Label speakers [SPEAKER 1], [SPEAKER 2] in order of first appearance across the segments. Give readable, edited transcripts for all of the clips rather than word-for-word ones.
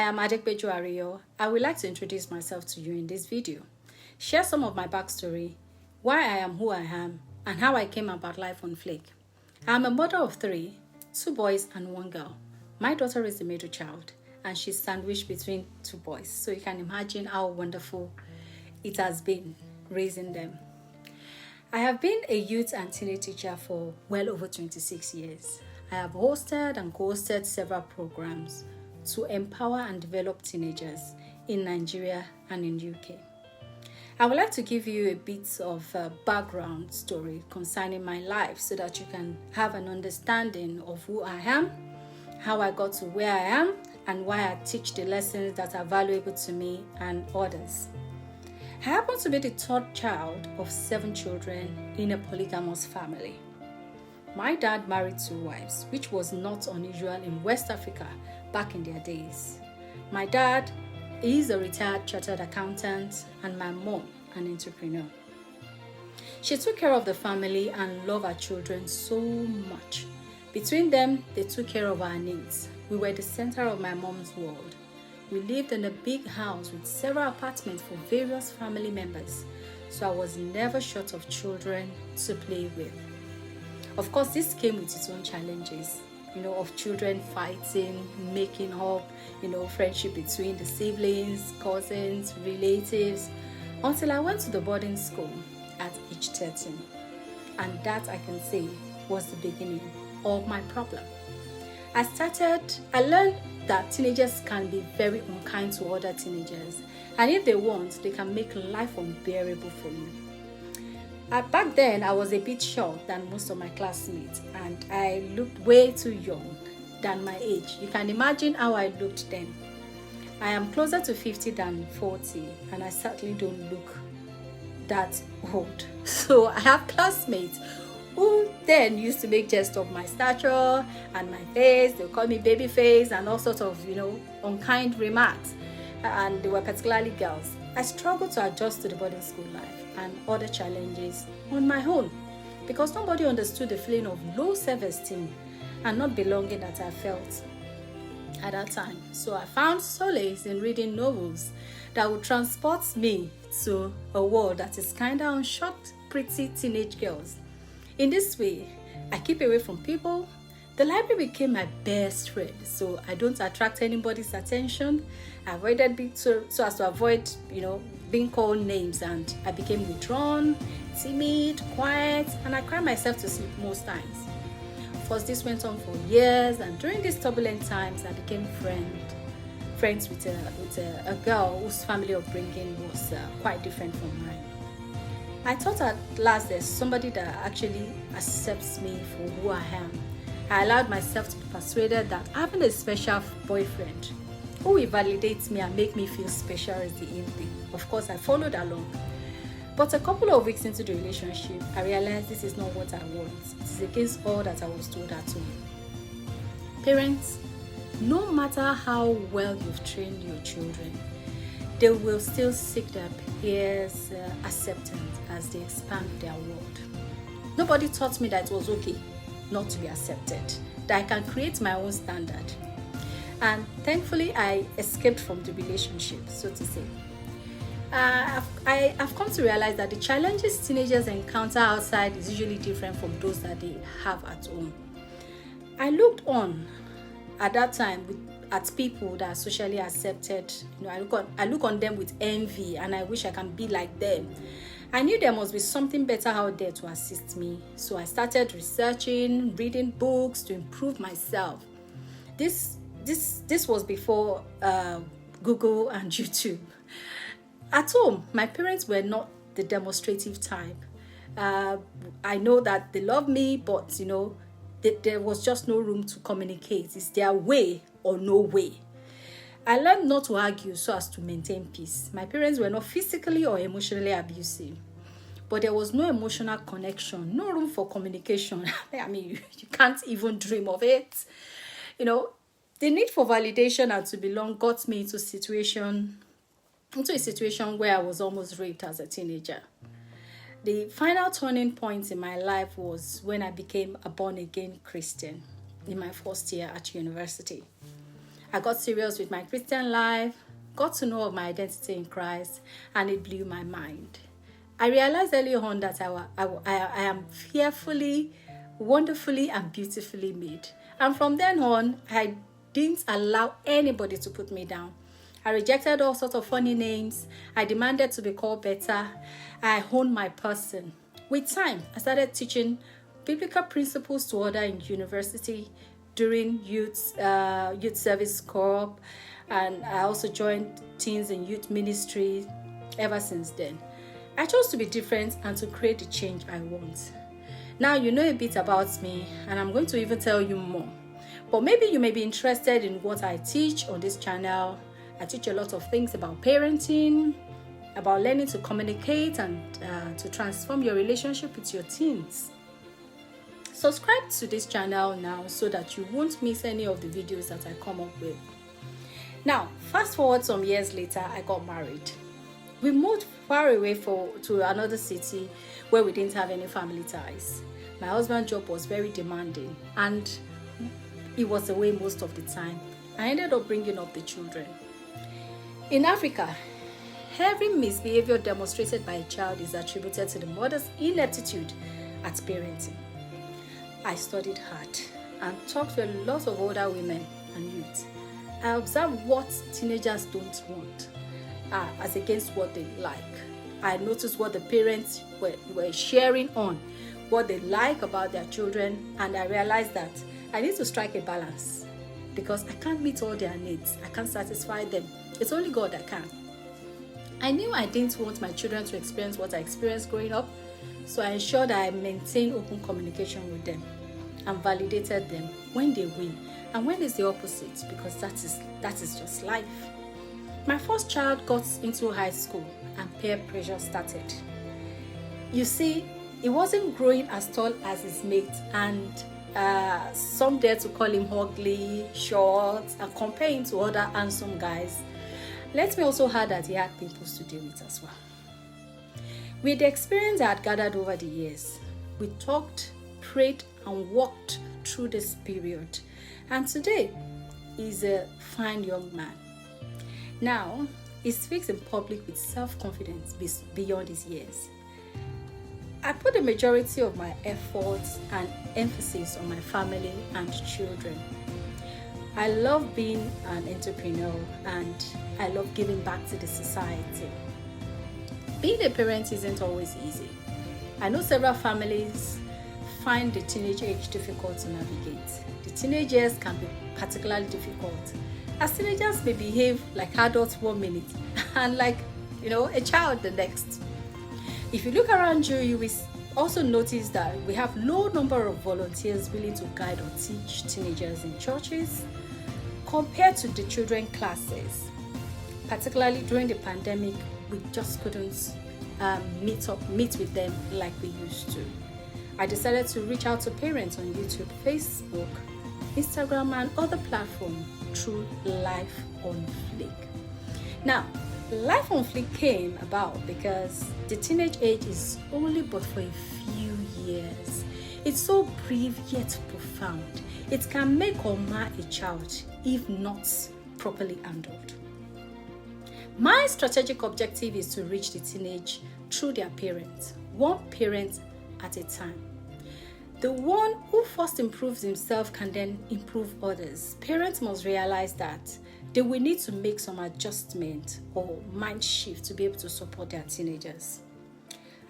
[SPEAKER 1] am Adepeju Ariyo. I would like to introduce myself to you in this video, share some of my backstory, why I am who I am, and how I came about life on Flake. I am a mother of 3, 2 boys and 1 girl. My daughter is the middle child, and she's sandwiched between 2 boys, so you can imagine how wonderful it has been raising them. I have been a youth and teenage teacher for well over 26 years. I have hosted and co-hosted several programs to empower and develop teenagers in Nigeria and in UK. I would like to give you a bit of a background story concerning my life so that you can have an understanding of who I am, how I got to where I am, and why I teach the lessons that are valuable to me and others. I happen to be the 3rd child of 7 children in a polygamous family. My dad married 2 wives, which was not unusual in West Africa back in their days. My dad is a retired chartered accountant and my mom an entrepreneur. She took care of the family and loved our children so much. Between them, they took care of our needs. We were the center of my mom's world. We lived in a big house with several apartments for various family members, so I was never short of children to play with. Of course, this came with its own challenges, of children fighting, making up, friendship between the siblings, cousins, relatives, until I went to the boarding school at age 13. And that, I can say, was the beginning of my problem. I learned that teenagers can be very unkind to other teenagers, and if they want, they can make life unbearable for you. Back then, I was a bit short than most of my classmates, and I looked way too young than my age. You can imagine how I looked then. I am closer to 50 than 40, and I certainly don't look that old. So I have classmates who then used to make jest of my stature and my face. They'll call me baby face and all sorts of, unkind remarks. And they were particularly girls. I struggled to adjust to the boarding school life and other challenges on my own because nobody understood the feeling of low self-esteem and not belonging that I felt at that time. So I found solace in reading novels that would transport me to a world that is kind of unshot, pretty teenage girls. In this way, I keep away from people. The library became my best friend, so I don't attract anybody's attention. I avoided so as to avoid, being called names, and I became withdrawn, timid, quiet, and I cried myself to sleep most times. Of course, this went on for years, and during these turbulent times, I became friends with a girl whose family upbringing was quite different from mine. I thought at last there's somebody that actually accepts me for who I am. I allowed myself to be persuaded that having a special boyfriend who will validate me and make me feel special is the in thing. Of course, I followed along. But a couple of weeks into the relationship, I realized this is not what I want. It is against all that I was told at home. Parents, no matter how well you've trained your children, they will still seek their peers' acceptance as they expand their world. Nobody taught me that it was okay not to be accepted, that I can create my own standard. And thankfully, I escaped from the relationship, so to say. I've come to realize that the challenges teenagers encounter outside is usually different from those that they have at home. I looked on at that time at people that are socially accepted. I look on them with envy, and I wish I can be like them. I knew there must be something better out there to assist me, so I started researching, reading books to improve myself. This was before Google and YouTube. At home, my parents were not the demonstrative type. I know that they love me, but there was just no room to communicate. It's their way or no way. I learned not to argue so as to maintain peace. My parents were not physically or emotionally abusive, but there was no emotional connection, no room for communication. I mean, you can't even dream of it. The need for validation and to belong got me into a situation where I was almost raped as a teenager. The final turning point in my life was when I became a born-again Christian in my first year at university. I got serious with my Christian life, got to know of my identity in Christ, and it blew my mind. I realized early on that I am fearfully, wonderfully, and beautifully made. And from then on, I didn't allow anybody to put me down. I rejected all sorts of funny names. I demanded to be called better. I honed my person. With time, I started teaching biblical principles to others in university during youth service corps, and I also joined teens in youth ministry ever since then. I chose to be different and to create the change I want. Now you know a bit about me, and I'm going to even tell you more. But maybe you may be interested in what I teach on this channel. I teach a lot of things about parenting, about learning to communicate, and to transform your relationship with your teens. Subscribe to this channel now so that you won't miss any of the videos that I come up with. Now, fast forward some years later, I got married. We moved far away to another city where we didn't have any family ties. My husband's job was very demanding, and he was away most of the time. I ended up bringing up the children. In Africa, every misbehavior demonstrated by a child is attributed to the mother's ineptitude at parenting. I studied hard and talked to a lot of older women and youth. I observed what teenagers don't want as against what they like. I noticed what the parents were sharing on, what they like about their children, and I realized that I need to strike a balance because I can't meet all their needs. I can't satisfy them. It's only God that can. I knew I didn't want my children to experience what I experienced growing up, so I ensured I maintained open communication with them and validated them when they win and when it's the opposite, because that is just life. My first child got into high school and peer pressure started. You see, he wasn't growing as tall as his mate, and some dared to call him ugly, short, and compare him to other handsome guys. Let me also add that he had pimples to deal with as well. With the experience I had gathered over the years, we talked, prayed, and walked through this period. And today, he's a fine young man. Now, he speaks in public with self-confidence beyond his years. I put the majority of my efforts and emphasis on my family and children. I love being an entrepreneur, and I love giving back to the society. Being a parent isn't always easy. I know several families find the teenage age difficult to navigate. The teenage years can be particularly difficult, as teenagers may behave like adults 1 minute and like, a child the next. If you look around you, you will also notice that we have low number of volunteers willing to guide or teach teenagers in churches compared to the children classes. Particularly during the pandemic, we just couldn't meet with them like we used to. I decided to reach out to parents on YouTube, Facebook, Instagram, and other platforms through Life on Flick. Now, Life on Flick came about because the teenage age is only but for a few years. It's so brief yet profound. It can make or mar a child if not properly handled. My strategic objective is to reach the teenage through their parents, one parent at a time. The one who first improves himself can then improve others. Parents must realize that they will need to make some adjustment or mind shift to be able to support their teenagers.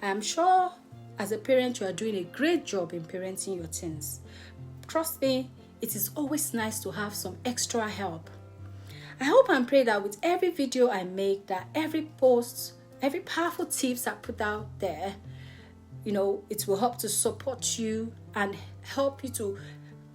[SPEAKER 1] I am sure as a parent you are doing a great job in parenting your teens. Trust me, it is always nice to have some extra help. I hope and pray that with every video I make, that every post, every powerful tips I put out there, it will help to support you and help you to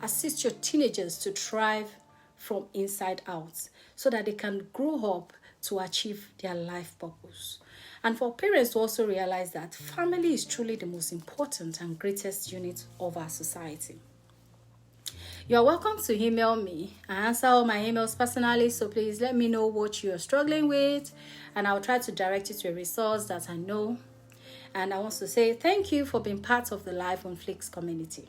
[SPEAKER 1] assist your teenagers to thrive from inside out so that they can grow up to achieve their life purpose. And for parents to also realize that family is truly the most important and greatest unit of our society. You are welcome to email me. I answer all my emails personally, so please let me know what you are struggling with, and I'll try to direct you to a resource that I know. And I want to say thank you for being part of the Life on Flicks community.